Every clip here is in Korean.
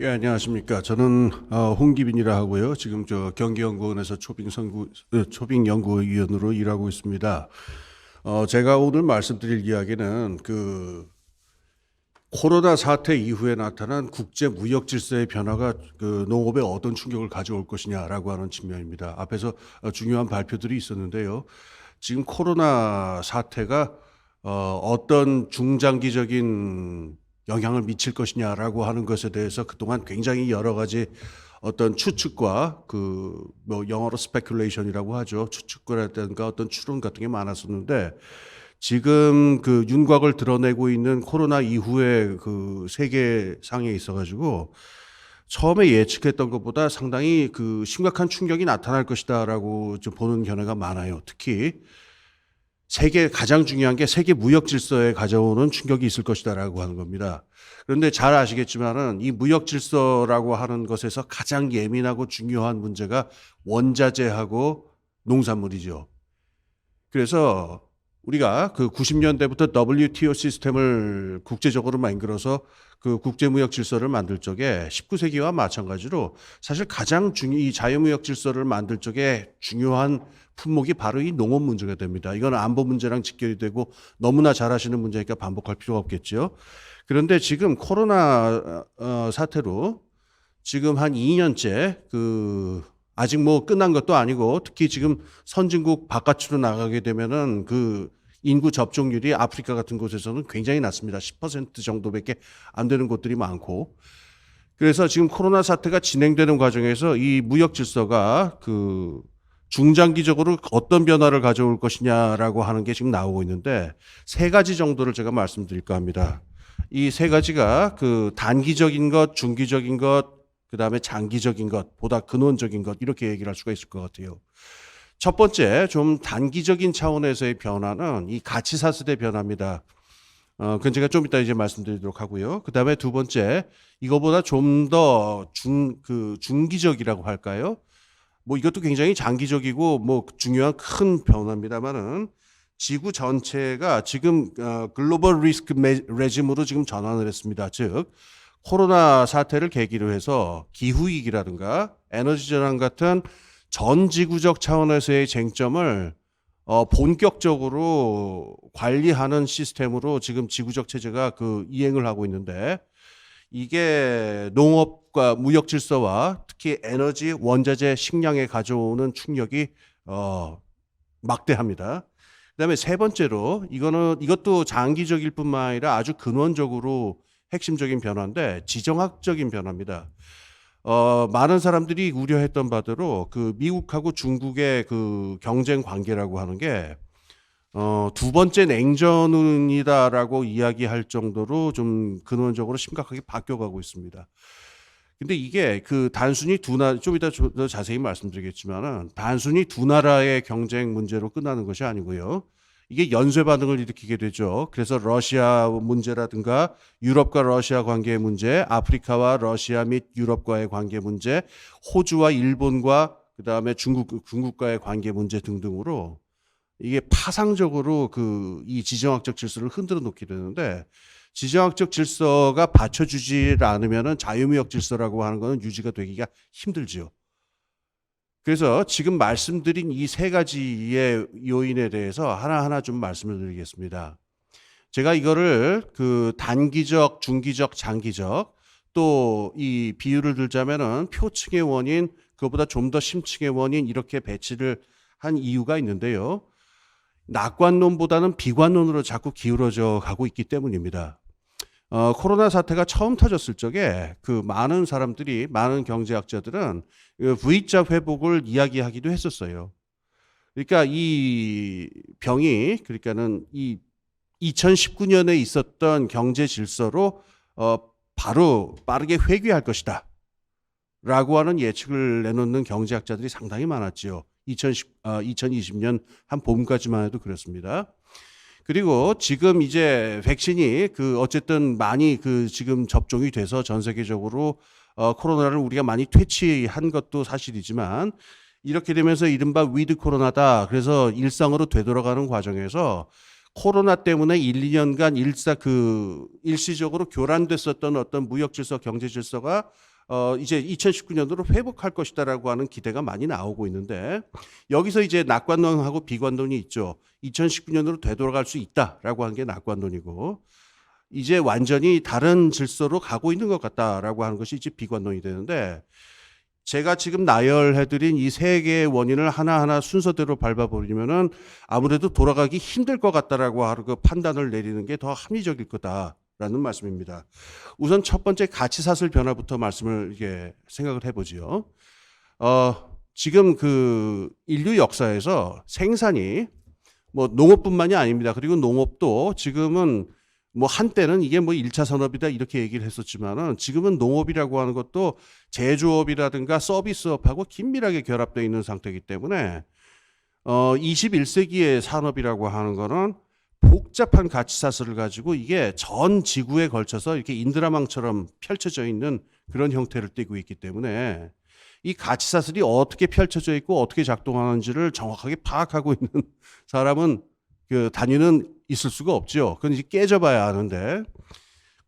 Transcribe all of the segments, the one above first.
예, 안녕하십니까. 저는 홍기빈이라 하고요. 지금 경기연구원에서 초빙연구위원으로 일하고 있습니다. 제가 오늘 말씀드릴 이야기는 코로나 사태 이후에 나타난 국제 무역 질서의 변화가 농업에 어떤 충격을 가져올 것이냐라고 하는 측면입니다. 앞에서 중요한 발표들이 있었는데요. 지금 코로나 사태가 어떤 중장기적인 영향을 미칠 것이냐라고 하는 것에 대해서 그동안 굉장히 여러 가지 어떤 추측과 뭐 영어로 스페큘레이션이라고 하죠. 추측이라든가 어떤 추론 같은 게 많았었는데 지금 윤곽을 드러내고 있는 코로나 이후에 세계상에 있어가지고 처음에 예측했던 것보다 상당히 심각한 충격이 나타날 것이다라고 좀 보는 견해가 많아요. 특히 가장 중요한 게 세계 무역 질서에 가져오는 충격이 있을 것이다라고 하는 겁니다. 그런데 잘 아시겠지만은 이 무역 질서라고 하는 것에서 가장 예민하고 중요한 문제가 원자재하고 농산물이죠. 그래서 우리가 90년대부터 WTO 시스템을 국제적으로 만들어서 국제무역 질서를 만들 적에 19세기와 마찬가지로 사실 이 자유무역 질서를 만들 적에 중요한 품목이 바로 이 농업 문제가 됩니다. 이건 안보 문제랑 직결이 되고 너무나 잘 아시는 문제니까 반복할 필요가 없겠죠. 그런데 지금 코로나 사태로 지금 한 2년째 아직 뭐 끝난 것도 아니고 특히 지금 선진국 바깥으로 나가게 되면은 인구 접종률이 아프리카 같은 곳에서는 굉장히 낮습니다. 10% 정도밖에 안 되는 곳들이 많고. 그래서 지금 코로나 사태가 진행되는 과정에서 이 무역 질서가 중장기적으로 어떤 변화를 가져올 것이냐라고 하는 게 지금 나오고 있는데 세 가지 정도를 제가 말씀드릴까 합니다. 이 세 가지가 단기적인 것, 중기적인 것, 그다음에 장기적인 것, 보다 근원적인 것 이렇게 얘기를 할 수가 있을 것 같아요. 첫 번째 좀 단기적인 차원에서의 변화는 이 가치사슬의 변화입니다. 그건 제가 좀 이따 이제 말씀드리도록 하고요. 그다음에 두 번째 이거보다 좀 더 중기적이라고 할까요? 뭐 이것도 굉장히 장기적이고 뭐 중요한 큰 변화입니다만은 지구 전체가 지금 글로벌 리스크 레짐으로 지금 전환을 했습니다. 즉 코로나 사태를 계기로 해서 기후위기라든가 에너지 전환 같은 전 지구적 차원에서의 쟁점을 본격적으로 관리하는 시스템으로 지금 지구적 체제가 이행을 하고 있는데 이게 농업과 무역 질서와 특히 에너지, 원자재, 식량에 가져오는 충격이 막대합니다. 그다음에 세 번째로 이것도 장기적일 뿐만 아니라 아주 근원적으로 핵심적인 변화인데 지정학적인 변화입니다. 많은 사람들이 우려했던 바대로 미국하고 중국의 경쟁 관계라고 하는 게 두 번째 냉전이다라고 이야기할 정도로 좀 근원적으로 심각하게 바뀌어가고 있습니다. 근데 이게 단순히 좀 이따 더 자세히 말씀드리겠지만은 단순히 두 나라의 경쟁 문제로 끝나는 것이 아니고요. 이게 연쇄 반응을 일으키게 되죠. 그래서 러시아 문제라든가 유럽과 러시아 관계의 문제, 아프리카와 러시아 및 유럽과의 관계 문제, 호주와 일본과 그다음에 중국과의 관계 문제 등등으로 이게 파상적으로 이 지정학적 질서를 흔들어 놓게 되는데 지정학적 질서가 받쳐주지 않으면은 자유무역 질서라고 하는 것은 유지가 되기가 힘들죠. 그래서 지금 말씀드린 이 세 가지의 요인에 대해서 하나하나 좀 말씀을 드리겠습니다. 제가 이거를 단기적, 중기적, 장기적 또 이 비유를 들자면은 표층의 원인, 그것보다 좀 더 심층의 원인 이렇게 배치를 한 이유가 있는데요. 낙관론보다는 비관론으로 자꾸 기울어져 가고 있기 때문입니다. 코로나 사태가 처음 터졌을 적에 많은 사람들이, 많은 경제학자들은 V자 회복을 이야기하기도 했었어요. 그러니까 이 병이, 그러니까는 이 2019년에 있었던 경제 질서로 바로 빠르게 회귀할 것이다. 라고 하는 예측을 내놓는 경제학자들이 상당히 많았죠. 2020년 한 봄까지만 해도 그렇습니다. 그리고 지금 이제 백신이 어쨌든 많이 지금 접종이 돼서 전 세계적으로 코로나를 우리가 많이 퇴치한 것도 사실이지만 이렇게 되면서 이른바 위드 코로나다. 그래서 일상으로 되돌아가는 과정에서 코로나 때문에 1, 2년간 일시적으로 교란됐었던 어떤 무역 질서, 경제 질서가 이제 2019년도로 회복할 것이다라고 하는 기대가 많이 나오고 있는데, 여기서 이제 낙관론하고 비관론이 있죠. 2019년으로 되돌아갈 수 있다라고 하는 게 낙관론이고, 이제 완전히 다른 질서로 가고 있는 것 같다라고 하는 것이 이제 비관론이 되는데, 제가 지금 나열해드린 이 세 개의 원인을 하나하나 순서대로 밟아버리면은 아무래도 돌아가기 힘들 것 같다라고 하는 그 판단을 내리는 게 더 합리적일 거다라는 말씀입니다. 우선 첫 번째 가치사슬 변화부터 말씀을 이게 생각을 해보지요. 지금 그 인류 역사에서 생산이 뭐 농업뿐만이 아닙니다. 그리고 농업도 지금은 뭐 한때는 이게 뭐 1차 산업이다 이렇게 얘기를 했었지만은 지금은 농업이라고 하는 것도 제조업이라든가 서비스업하고 긴밀하게 결합되어 있는 상태이기 때문에 21세기의 산업이라고 하는 거는 복잡한 가치사슬을 가지고 이게 전 지구에 걸쳐서 이렇게 인드라망처럼 펼쳐져 있는 그런 형태를 띠고 있기 때문에 이 가치사슬이 어떻게 펼쳐져 있고 어떻게 작동하는지를 정확하게 파악하고 있는 사람은 그 단위는 있을 수가 없죠. 그건 이제 깨져봐야 아는데,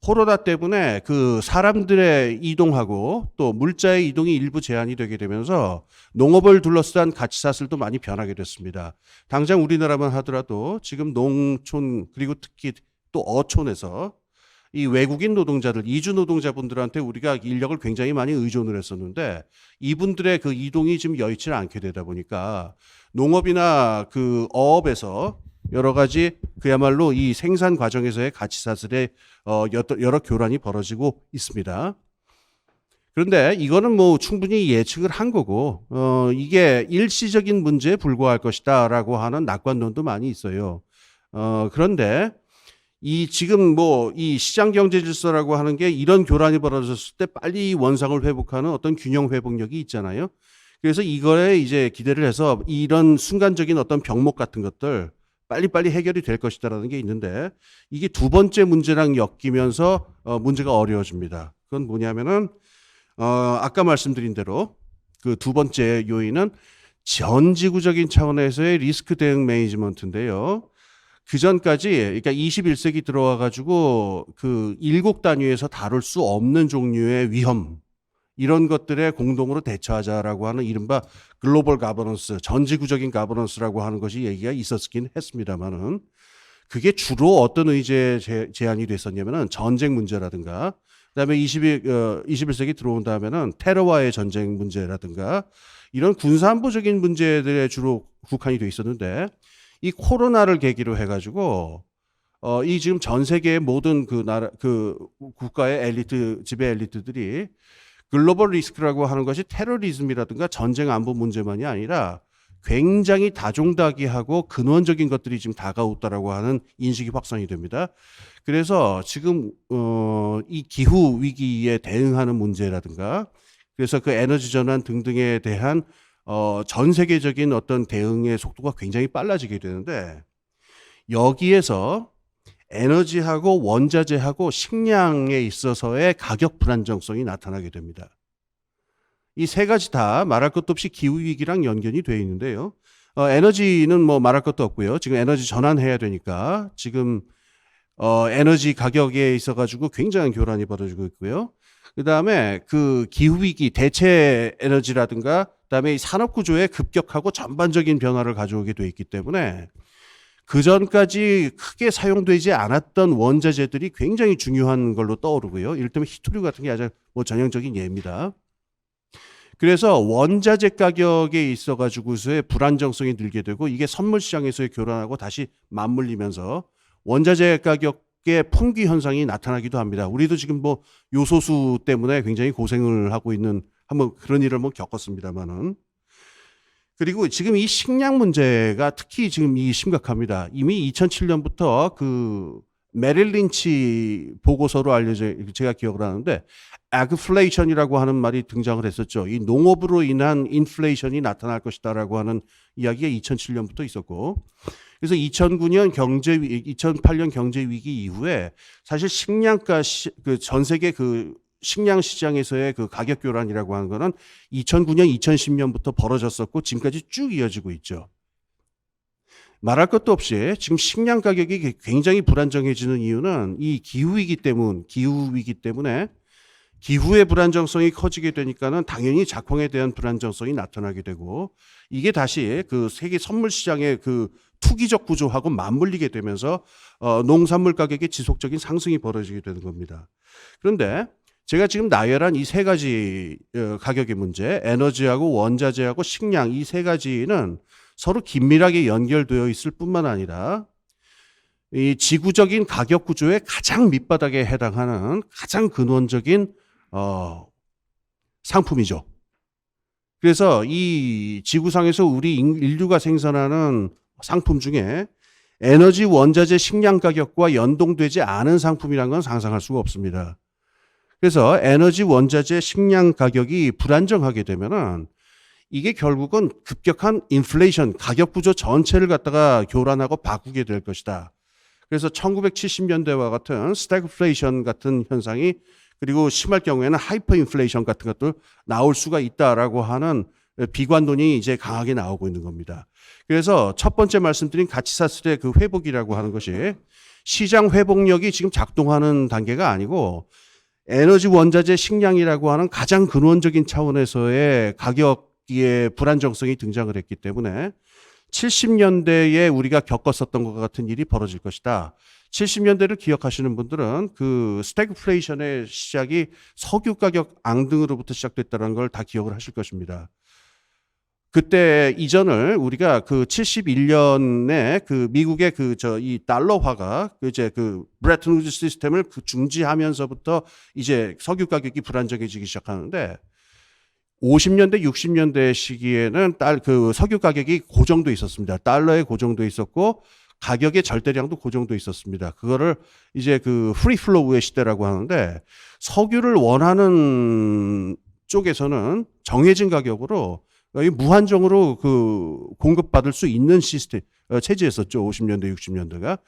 코로나 때문에 그 사람들의 이동하고 또 물자의 이동이 일부 제한이 되게 되면서 농업을 둘러싼 가치사슬도 많이 변하게 됐습니다. 당장 우리나라만 하더라도 지금 농촌 그리고 특히 또 어촌에서 이 외국인 노동자들, 이주 노동자분들한테 우리가 인력을 굉장히 많이 의존을 했었는데, 이분들의 그 이동이 지금 여의치 않게 되다 보니까 농업이나 그 어업에서 여러 가지 그야말로 이 생산 과정에서의 가치사슬에 여러 교란이 벌어지고 있습니다. 그런데 이거는 뭐 충분히 예측을 한 거고, 이게 일시적인 문제에 불과할 것이다라고 하는 낙관론도 많이 있어요. 그런데 이 지금 뭐 이 시장 경제 질서라고 하는 게 이런 교란이 벌어졌을 때 빨리 원상을 회복하는 어떤 균형 회복력이 있잖아요. 그래서 이거에 이제 기대를 해서 이런 순간적인 어떤 병목 같은 것들 빨리빨리 해결이 될 것이다라는 게 있는데, 이게 두 번째 문제랑 엮이면서 문제가 어려워집니다. 그건 뭐냐면은 아까 말씀드린 대로 그 두 번째 요인은 전지구적인 차원에서의 리스크 대응 매니지먼트인데요. 그 전까지 그러니까 21세기 들어와 가지고 그 일국 단위에서 다룰 수 없는 종류의 위험, 이런 것들에 공동으로 대처하자라고 하는 이른바 글로벌 가버넌스, 전지구적인 가버넌스라고 하는 것이 얘기가 있었긴 했습니다만은, 그게 주로 어떤 의제에 제한이 됐었냐면은 전쟁 문제라든가, 그다음에 21세기 들어온 다음에는 테러와의 전쟁 문제라든가 이런 군사안보적인 문제들에 주로 국한이 돼 있었는데, 이 코로나를 계기로 해가지고 이 지금 전 세계의 모든 그 나라 그 국가의 엘리트, 지배 엘리트들이 글로벌 리스크라고 하는 것이 테러리즘이라든가 전쟁 안보 문제만이 아니라 굉장히 다종다기하고 근원적인 것들이 지금 다가왔다라고 하는 인식이 확산이 됩니다. 그래서 지금 이 기후 위기에 대응하는 문제라든가, 그래서 그 에너지 전환 등등에 대한 전 세계적인 어떤 대응의 속도가 굉장히 빨라지게 되는데, 여기에서 에너지하고 원자재하고 식량에 있어서의 가격 불안정성이 나타나게 됩니다. 이 세 가지 다 말할 것도 없이 기후위기랑 연결이 되어 있는데요. 에너지는 뭐 말할 것도 없고요. 지금 에너지 전환해야 되니까 지금 에너지 가격에 있어가지고 굉장한 교란이 벌어지고 있고요. 그 다음에 그 기후위기 대체 에너지라든가, 그 다음에 이 산업구조에 급격하고 전반적인 변화를 가져오게 돼 있기 때문에 그 전까지 크게 사용되지 않았던 원자재들이 굉장히 중요한 걸로 떠오르고요. 이를테면 히토류 같은 게 아주 뭐 전형적인 예입니다. 그래서 원자재 가격에 있어가지고서의 불안정성이 늘게 되고, 이게 선물 시장에서의 교란하고 다시 맞물리면서 원자재 가격의 풍기 현상이 나타나기도 합니다. 우리도 지금 뭐 요소수 때문에 굉장히 고생을 하고 있는 한번 그런 일을 뭐 겪었습니다만은. 그리고 지금 이 식량 문제가 특히 지금 이 심각합니다. 이미 2007년부터 그 메릴 린치 보고서로 제가 기억을 하는데, 애그플레이션이라고 하는 말이 등장을 했었죠. 이 농업으로 인한 인플레이션이 나타날 것이다라고 하는 이야기가 2007년부터 있었고, 그래서 2008년 경제 위기 이후에 사실 식량가 그 전 세계 그 식량 시장에서의 그 가격 교란이라고 하는 거는 2009년, 2010년부터 벌어졌었고 지금까지 쭉 이어지고 있죠. 말할 것도 없이 지금 식량 가격이 굉장히 불안정해지는 이유는 이 기후위기 때문에 기후의 불안정성이 커지게 되니까는 당연히 작황에 대한 불안정성이 나타나게 되고 이게 다시 그 세계 선물 시장의 그 투기적 구조하고 맞물리게 되면서 농산물 가격의 지속적인 상승이 벌어지게 되는 겁니다. 그런데 제가 지금 나열한 이 세 가지 가격의 문제, 에너지하고 원자재하고 식량 이 세 가지는 서로 긴밀하게 연결되어 있을 뿐만 아니라 이 지구적인 가격 구조의 가장 밑바닥에 해당하는 가장 근원적인 상품이죠. 그래서 이 지구상에서 우리 인류가 생산하는 상품 중에 에너지, 원자재, 식량 가격과 연동되지 않은 상품이라는 건 상상할 수가 없습니다. 그래서 에너지, 원자재, 식량 가격이 불안정하게 되면은 이게 결국은 급격한 인플레이션, 가격 구조 전체를 갖다가 교란하고 바꾸게 될 것이다. 그래서 1970년대와 같은 스태그플레이션 같은 현상이 그리고 심할 경우에는 하이퍼 인플레이션 같은 것도 나올 수가 있다라고 하는 비관론이 이제 강하게 나오고 있는 겁니다. 그래서 첫 번째 말씀드린 가치사슬의 그 회복이라고 하는 것이 시장 회복력이 지금 작동하는 단계가 아니고 에너지, 원자재, 식량이라고 하는 가장 근원적인 차원에서의 가격의 불안정성이 등장을 했기 때문에 70년대에 우리가 겪었었던 것 같은 일이 벌어질 것이다. 70년대를 기억하시는 분들은 그 스태그플레이션의 시작이 석유 가격 앙등으로부터 시작됐다는 걸 다 기억을 하실 것입니다. 그때 이전을 우리가 그 71년에 그 미국의 이 달러화가 이제 그 브레튼 우드 시스템을 중지하면서부터 이제 석유 가격이 불안정해지기 시작하는데 50년대, 60년대 시기에는 그 석유 가격이 고정돼 있었습니다. 달러에 고정돼 있었고 가격의 절대량도 고정돼 있었습니다. 그거를 이제 그 프리플로우의 시대라고 하는데 석유를 원하는 쪽에서는 정해진 가격으로 무한정으로 그 공급받을 수 있는 시스템 체제였었죠. 50년대, 60년대가.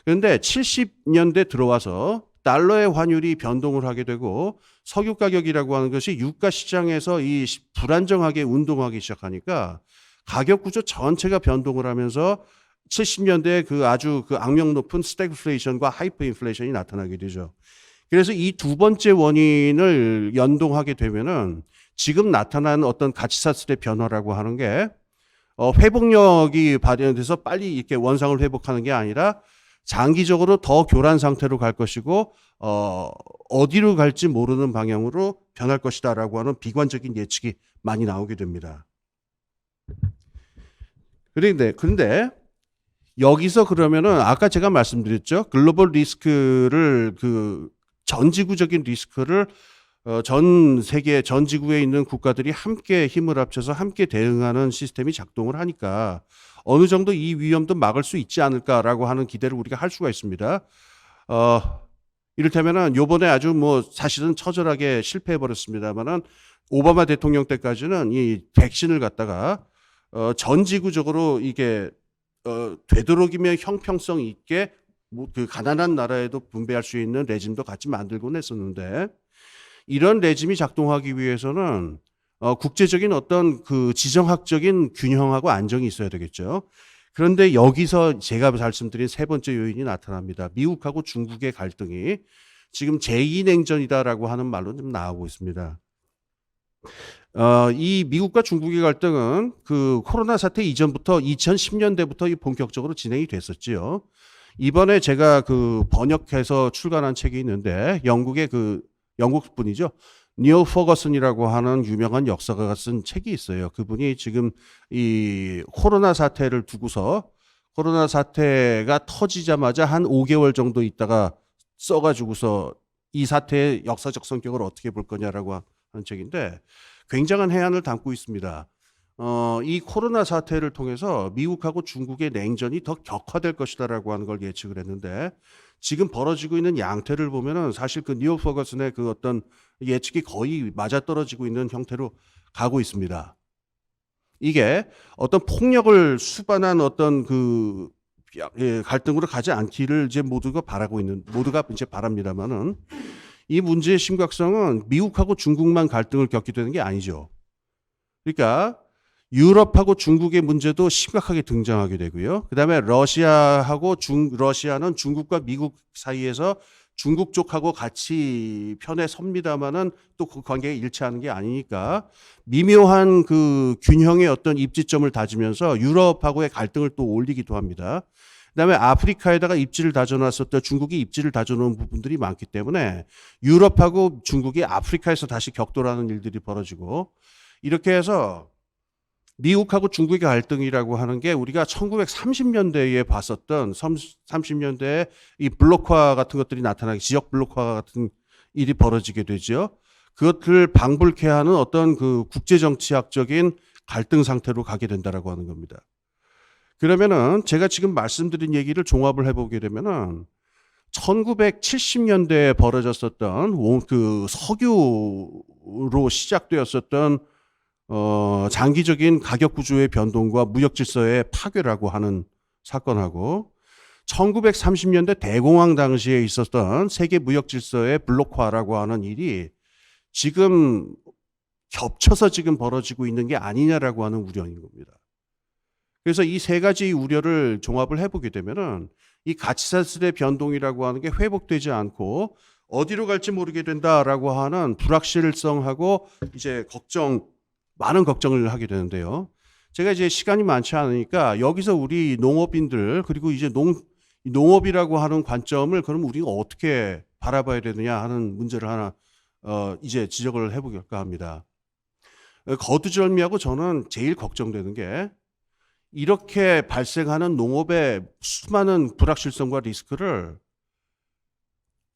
그런데 70년대 들어와서 달러의 환율이 변동을 하게 되고 석유 가격이라고 하는 것이 유가 시장에서 이 불안정하게 운동하기 시작하니까 가격 구조 전체가 변동을 하면서 70년대에 그 아주 그 악명 높은 스태그플레이션과 하이퍼 인플레이션이 나타나게 되죠. 그래서 이 두 번째 원인을 연동하게 되면은 지금 나타난 어떤 가치사슬의 변화라고 하는 게 회복력이 발현돼서 빨리 이렇게 원상을 회복하는 게 아니라 장기적으로 더 교란 상태로 갈 것이고 어디로 갈지 모르는 방향으로 변할 것이다라고 하는 비관적인 예측이 많이 나오게 됩니다. 그런데 여기서 그러면은 아까 제가 말씀드렸죠. 글로벌 리스크를 그 전지구적인 리스크를 전 세계 전 지구에 있는 국가들이 함께 힘을 합쳐서 함께 대응하는 시스템이 작동을 하니까 어느 정도 이 위험도 막을 수 있지 않을까라고 하는 기대를 우리가 할 수가 있습니다. 이를테면은 요번에 아주 뭐 사실은 처절하게 실패해 버렸습니다만은 오바마 대통령 때까지는 이 백신을 갖다가 전 지구적으로 이게 되도록이면 형평성 있게 그 가난한 나라에도 분배할 수 있는 레짐도 같이 만들곤 했었는데 이런 레짐이 작동하기 위해서는 국제적인 어떤 그 지정학적인 균형하고 안정이 있어야 되겠죠. 그런데 여기서 제가 말씀드린 세 번째 요인이 나타납니다. 미국하고 중국의 갈등이 지금 제2냉전이다라고 하는 말로 좀 나오고 있습니다. 이 미국과 중국의 갈등은 그 코로나 사태 이전부터 2010년대부터 본격적으로 진행이 됐었지요. 이번에 제가 그 번역해서 출간한 책이 있는데 영국 분이죠. 니어 퍼거슨이라고 하는 유명한 역사가가 쓴 책이 있어요. 그분이 지금 이 코로나 사태를 두고서 코로나 사태가 터지자마자 한 5개월 정도 있다가 써가지고서 이 사태의 역사적 성격을 어떻게 볼 거냐라고 하는 책인데 굉장한 해안을 담고 있습니다. 이 코로나 사태를 통해서 미국하고 중국의 냉전이 더 격화될 것이다라고 하는 걸 예측을 했는데 지금 벌어지고 있는 양태를 보면은 사실 그 니어 퍼거슨의 그 어떤 예측이 거의 맞아떨어지고 있는 형태로 가고 있습니다. 이게 어떤 폭력을 수반한 어떤 그 갈등으로 가지 않기를 이제 모두가 이제 바랍니다만은 이 문제의 심각성은 미국하고 중국만 갈등을 겪게 되는 게 아니죠. 그러니까 유럽하고 중국의 문제도 심각하게 등장하게 되고요. 그다음에 러시아는 중국과 미국 사이에서 중국 쪽하고 같이 편에 섭니다마는 또 그 관계가 일치하는 게 아니니까 미묘한 그 균형의 어떤 입지점을 다지면서 유럽하고의 갈등을 또 올리기도 합니다. 그다음에 아프리카에다가 입지를 다져놨었던 중국이 입지를 다져놓은 부분들이 많기 때문에 유럽하고 중국이 아프리카에서 다시 격돌하는 일들이 벌어지고 이렇게 해서 미국하고 중국의 갈등이라고 하는 게 우리가 1930년대에 봤었던 30년대에 이 블록화 같은 것들이 나타나기 지역 블록화 같은 일이 벌어지게 되죠. 그것을 방불케 하는 어떤 그 국제정치학적인 갈등 상태로 가게 된다라고 하는 겁니다. 그러면은 제가 지금 말씀드린 얘기를 종합을 해보게 되면은 1970년대에 벌어졌었던 그 석유로 시작되었었던 장기적인 가격 구조의 변동과 무역 질서의 파괴라고 하는 사건하고 1930년대 대공황 당시에 있었던 세계 무역 질서의 블록화라고 하는 일이 지금 겹쳐서 지금 벌어지고 있는 게 아니냐라고 하는 우려인 겁니다. 그래서 이 세 가지 우려를 종합을 해보게 되면은 이 가치사슬의 변동이라고 하는 게 회복되지 않고 어디로 갈지 모르게 된다라고 하는 불확실성하고 이제 많은 걱정을 하게 되는데요. 제가 이제 시간이 많지 않으니까 여기서 우리 농업인들 그리고 이제 농업이라고 하는 관점을 그럼 우리가 어떻게 바라봐야 되느냐 하는 문제를 하나 이제 지적을 해볼까 합니다. 거두절미하고 저는 제일 걱정되는 게 이렇게 발생하는 농업의 수많은 불확실성과 리스크를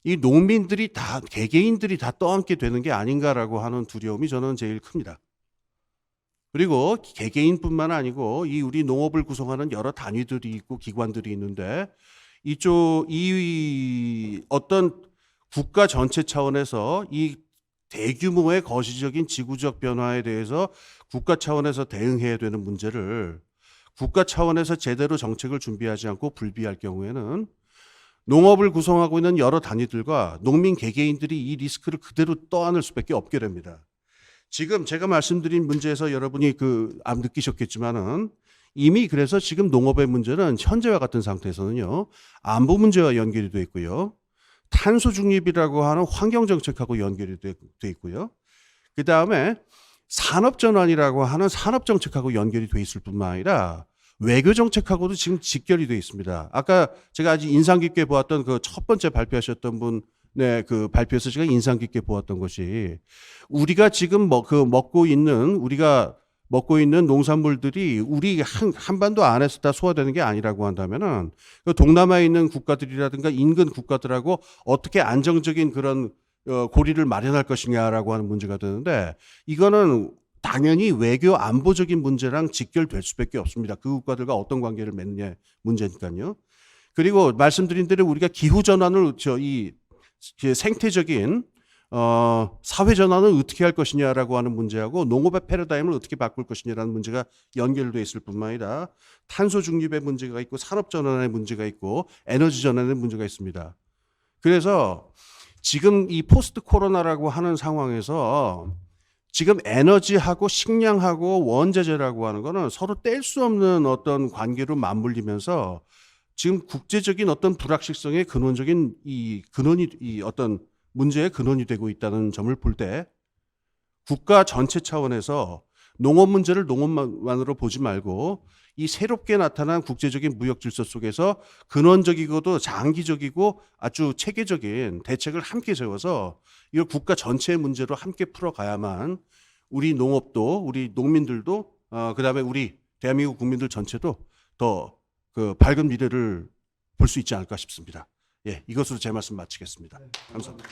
이 농민들이 다 개개인들이 다 떠안게 되는 게 아닌가라고 하는 두려움이 저는 제일 큽니다. 그리고 개개인뿐만 아니고 이 우리 농업을 구성하는 여러 단위들이 있고 기관들이 있는데 이 어떤 국가 전체 차원에서 이 대규모의 거시적인 지구적 변화에 대해서 국가 차원에서 대응해야 되는 문제를 국가 차원에서 제대로 정책을 준비하지 않고 불비할 경우에는 농업을 구성하고 있는 여러 단위들과 농민 개개인들이 이 리스크를 그대로 떠안을 수밖에 없게 됩니다. 지금 제가 말씀드린 문제에서 여러분이 느끼셨겠지만은 이미 그래서 지금 농업의 문제는 현재와 같은 상태에서는요, 안보 문제와 연결이 되어 있고요, 탄소 중립이라고 하는 환경 정책하고 연결이 되어 있고요, 그 다음에 산업 전환이라고 하는 산업 정책하고 연결이 돼 있을 뿐만 아니라 외교 정책하고도 지금 직결이 돼 있습니다. 아까 제가 아주 인상 깊게 보았던 그 첫 번째 발표하셨던 분의 그 발표에서 제가 인상 깊게 보았던 것이 우리가 지금 먹고 있는 농산물들이 우리 한반도 안에서 다 소화되는 게 아니라고 한다면은 그 동남아에 있는 국가들이라든가 인근 국가들하고 어떻게 안정적인 그런 고리를 마련할 것이냐라고 하는 문제가 되는데 이거는 당연히 외교 안보적인 문제랑 직결될 수밖에 없습니다. 그 국가들과 어떤 관계를 맺느냐의 문제니까요. 그리고 말씀드린 대로 우리가 기후 전환을 이 생태적인 사회 전환을 어떻게 할 것이냐라고 하는 문제하고 농업의 패러다임을 어떻게 바꿀 것이냐라는 문제가 연결되어 있을 뿐만 아니라 탄소 중립의 문제가 있고 산업 전환의 문제가 있고 에너지 전환의 문제가 있습니다. 그래서 지금 이 포스트 코로나라고 하는 상황에서 지금 에너지하고 식량하고 원자재라고 하는 거는 서로 뗄 수 없는 어떤 관계로 맞물리면서 지금 국제적인 어떤 불확실성의 근원적인 이 어떤 문제의 근원이 되고 있다는 점을 볼 때 국가 전체 차원에서 농업 문제를 농업만으로 보지 말고 이 새롭게 나타난 국제적인 무역 질서 속에서 근원적이고도 장기적이고 아주 체계적인 대책을 함께 세워서 이걸 국가 전체의 문제로 함께 풀어가야만 우리 농업도 우리 농민들도 그다음에 우리 대한민국 국민들 전체도 더 그 밝은 미래를 볼 수 있지 않을까 싶습니다. 예, 이것으로 제 말씀 마치겠습니다. 감사합니다.